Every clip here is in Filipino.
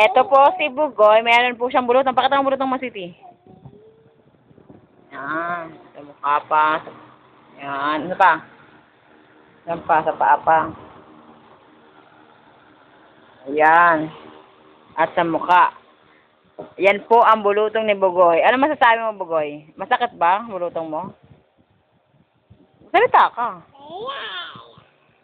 Eto po si Bugoy. Meron po siyang bulutong. Pakita ang bulutong mo, City. Yan. Sa mukha pa. Yan. Ano pa? Yan pa. Sa paa pa. Ayan. At sa mukha. Yan po ang bulutong ni Bugoy. Ano masasabi mo, Bugoy? Masakit ba ang bulutong mo? Salita ka.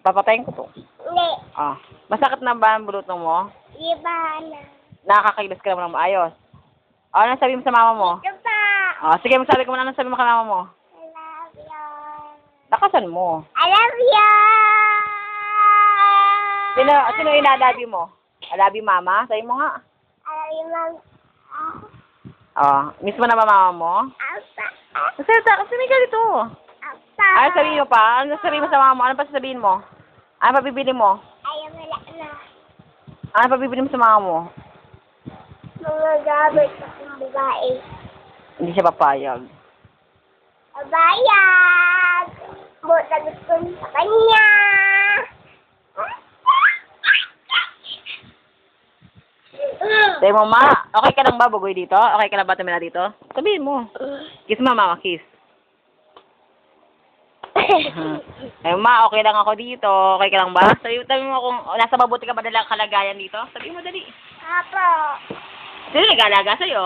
Papatayin ko to. Hindi. Ah. Masakit na ba ang bulutong mo? Iba na. Nakakakilos ka naman ng maayos. O, ano sabi mo sa mama mo? Ito pa. O, sige, magsabi ko muna. Ano sabi mo kay mama mo? I love you. Lakasan mo. I love you. Sino inalabi mo? Alabi mama? Sabi mo nga. I love you, Mom. O, miss mo na ba mama mo? Apa. Magsalita kasi may ganito. Apa. Ano sabihin mo pa? Ano sabihin mo sa mama mo? Ano pa sasabihin mo? Ano pabibili mo? Ayaw wala na. Ano pabibili mo sa mama mo? Mga gamit ng babae. Hindi siya papayag. Bayag. Buta gusto sa kanya. Sabi mo, ma, okay ka lang ba, Bugoy, dito? Okay ka lang ba tumira dito? Sabihin mo. Kiss mo, mama, kiss. Sabi mo, ma, okay lang ako dito. Okay ka lang ba? Sabi mo kung nasa mabuti ka ba dalang kalagayan dito? Sabi mo, dali. Apo. Sino nag-alaga sa'yo?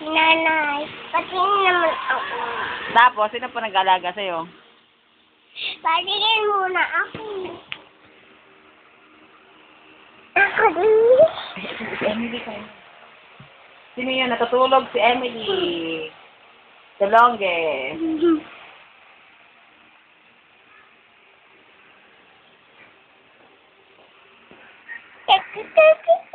Nanay. Pati naman ako. Tapos, sino po nag-alaga sa'yo? Patigil muna ako. Ako din. Si Emily kayo. Sino yun? Natutulog si Emily. The longest. Kiki.